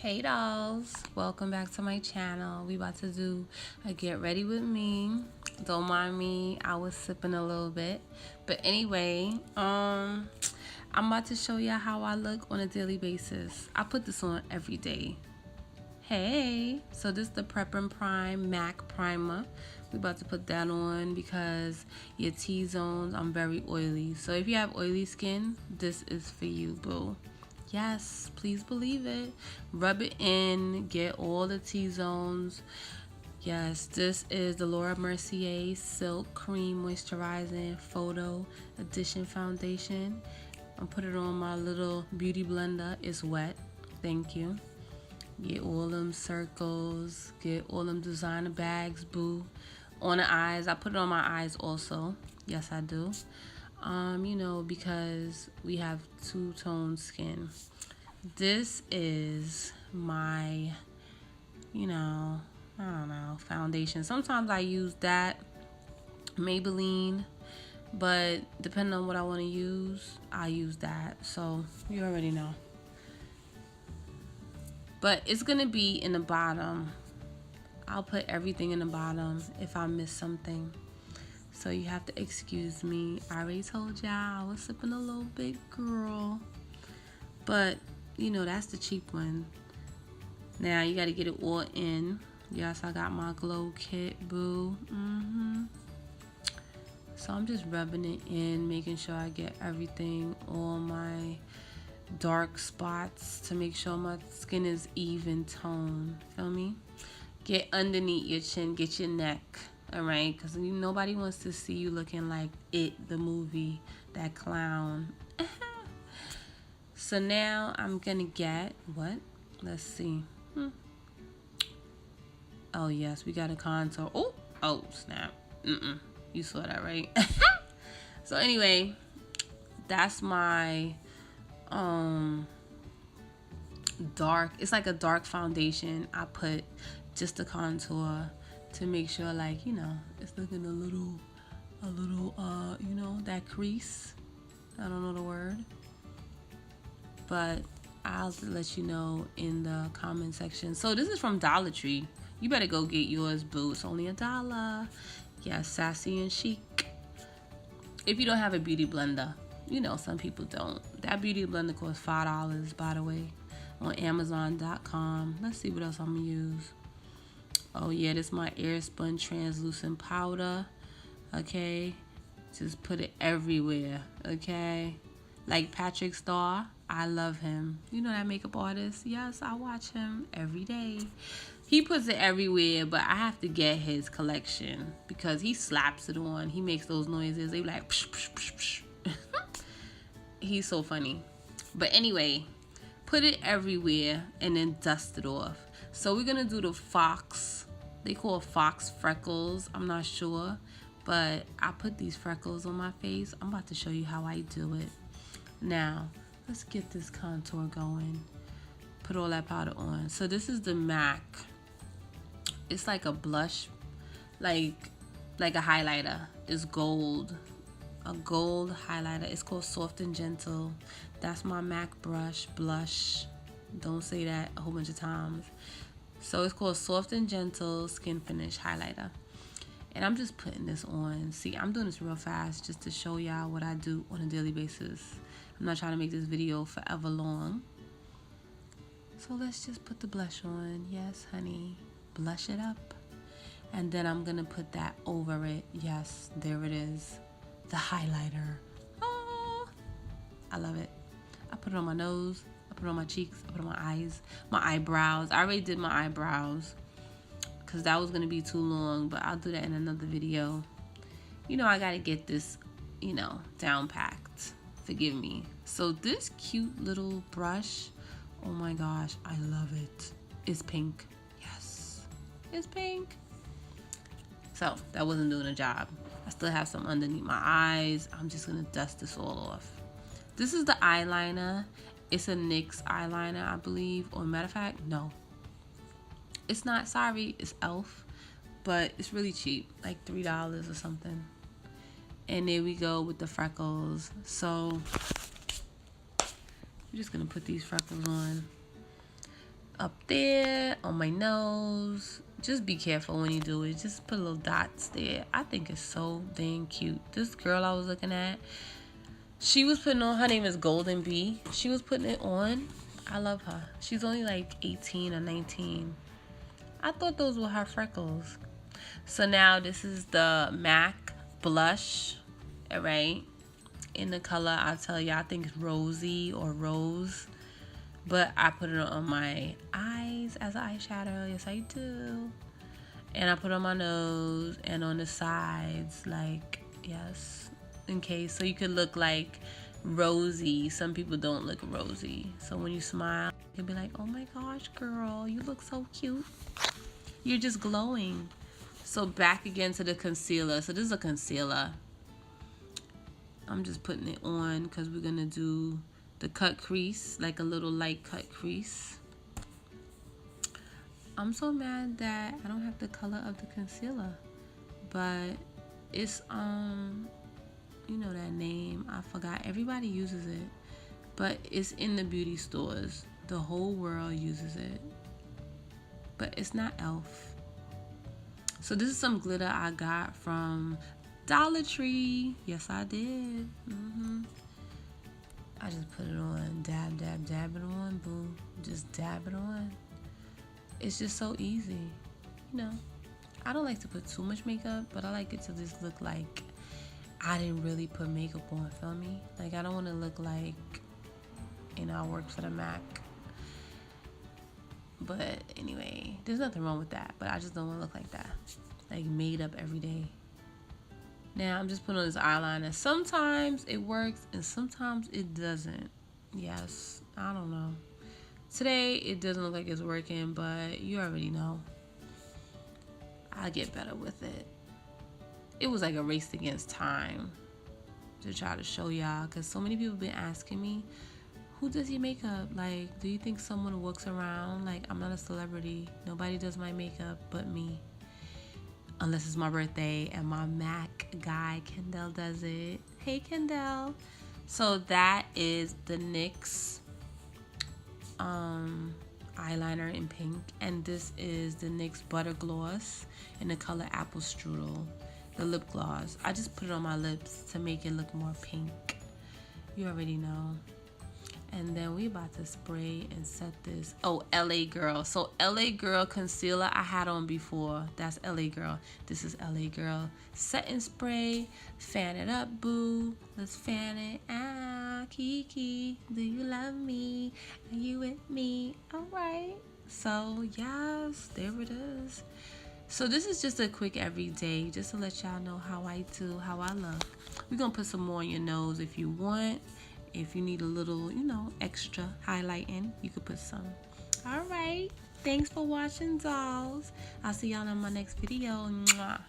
Hey dolls, welcome back to my channel. We about to do a get ready with me. Don't mind me, I was sipping a little bit. But anyway, I'm about to show y'all how I look on a daily basis. I put this on every day. Hey, so this is the Prep and Prime MAC primer. We about to put that on because your T-zones, I'm very oily. So if you have oily skin, this is for you, boo. Yes, please believe it. Rub it in, get all the T-zones. Yes, this is the Mercier Silk Cream Moisturizing Photo Edition Foundation. I'll put it on my little beauty blender. It's wet. Thank you. Get all them circles. Get all them designer bags, boo. On the eyes. I put it on my eyes also. Yes, I do. You know, because we have two-tone skin. This is my, you know, I don't know, foundation. Sometimes I use that, Maybelline, but depending on what I want to use, I use that. So you already know. But it's going to be in the bottom. I'll put everything in the bottom if I miss something. So you have to excuse me. I already told y'all I was sipping a little bit, girl. But, you know, that's the cheap one. Now you got to get it all in. Yes, I got my glow kit, boo. So I'm just rubbing it in, making sure I get everything, all my dark spots, to make sure my skin is even tone. Feel me? Get underneath your chin, get your neck. Alright, because nobody wants to see you looking like It, the movie, that clown. So now I'm gonna get what? Let's see. Oh yes, we got a contour. Oh snap. You saw that, right? So anyway, that's my dark. It's like a dark foundation. I put just the contour to make sure, like, you know, it's looking a little, you know, that crease. I don't know the word, but I'll let you know in the comment section. So this is from Dollar Tree. You better go get yours, boo. It's only $1. Yeah, sassy and chic. If you don't have a beauty blender, you know, some people don't. That beauty blender costs $5, by the way, on Amazon.com. Let's see what else I'm gonna use. Oh yeah, this is my Airspun translucent powder. Okay, just put it everywhere. Okay, like Patrick Starr, I love him. You know that makeup artist? Yes, I watch him every day. He puts it everywhere, but I have to get his collection because he slaps it on. He makes those noises. They be like, psh, psh, psh, psh. He's so funny. But anyway, put it everywhere and then dust it off. So we're gonna do the Faux. They call Faux Freckles. I'm not sure, but I put these freckles on my face. I'm about to show you how I do it. Now, let's get this contour going. Put all that powder on. So this is the MAC. It's like a blush, like a highlighter. It's gold. A gold highlighter. It's called Soft and Gentle. That's my MAC blush. Don't say that a whole bunch of times. So it's called Soft and Gentle Skin Finish Highlighter. And I'm just putting this on. See, I'm doing this real fast just to show y'all what I do on a daily basis. I'm not trying to make this video forever long. So let's just put the blush on. Yes, honey. Blush it up. And then I'm going to put that over it. Yes, there it is. The highlighter. Oh, I love it. I put it on my nose. I put it on my cheeks. I put it on my eyes. My eyebrows. I already did my eyebrows because that was going to be too long, but I'll do that in another video. You know, I got to get this, you know, down packed. Forgive me. So this cute little brush, oh my gosh, I love it. It's pink. Yes, it's pink. So that wasn't doing a job. I still have some underneath my eyes. I'm just going to dust this all off. This is the eyeliner. It's a N.Y.C eyeliner, I believe. Or matter of fact, no. It's not. Sorry, it's e.l.f. But it's really cheap. Like $3 or something. And there we go with the freckles. So I'm just going to put these freckles on. up there on my nose. Just be careful when you do it. Just put little dots there. I think it's so dang cute. This girl I was looking at, she was putting on, her name is Golden Bee. She was putting it on. I love her. She's only like 18 or 19. I thought those were her freckles. So now this is the M.A.C blush, all right? In the color, I'll tell you, I think it's rosy or rose. But I put it on my eyes as an eyeshadow. Yes, I do. And I put it on my nose and on the sides, like, yes, in case. So you could look like rosy. Some people don't look rosy. So when you smile, you'll be like, oh my gosh, girl, you look so cute. You're just glowing. So back again to the concealer. So this is a concealer. I'm just putting it on because we're going to do the cut crease, like a little light cut crease. I'm so mad that I don't have the color of the concealer, but it's you know that name, I forgot. Everybody uses it, but it's in the beauty stores. The whole world uses it, but it's not e.l.f. So this is some glitter I got from Dollar Tree. Yes, I did. I just put it on, dab, dab, dab it on, boom. Just dab it on. It's just so easy, you know. I don't like to put too much makeup, but I like it to just look like I didn't really put makeup on, feel me? Like, I don't want to look like, you know, I work for the M.A.C. But anyway, there's nothing wrong with that, but I just don't want to look like that. Like, made up every day. Now, I'm just putting on this eyeliner. Sometimes it works and sometimes it doesn't. Yes, I don't know. Today, it doesn't look like it's working, but you already know. I'll get better with it. It was like a race against time to try to show y'all, because so many people have been asking me, who does your makeup? Like, do you think someone walks around? Like, I'm not a celebrity. Nobody does my makeup but me. Unless it's my birthday and my M.A.C guy, Kendall, does it. Hey, Kendall. So that is the N.Y.C eyeliner in pink. And this is the N.Y.C Buttergloss in the color Apple Strudel. The lip gloss. I just put it on my lips to make it look more pink. You already know. And then we about to spray and set this. Oh, L.A Girl. So L.A Girl concealer I had on before. That's L.A Girl. This is L.A Girl. Setting spray. Fan it up, boo. Let's fan it. Ah, Kiki. Do you love me? Are you with me? All right. So, yes, there it is. So this is just a quick everyday, just to let y'all know how I do, how I look. We're going to put some more on your nose if you want. If you need a little, you know, extra highlighting, you could put some. All right. Thanks for watching, dolls. I'll see y'all in my next video. Mwah.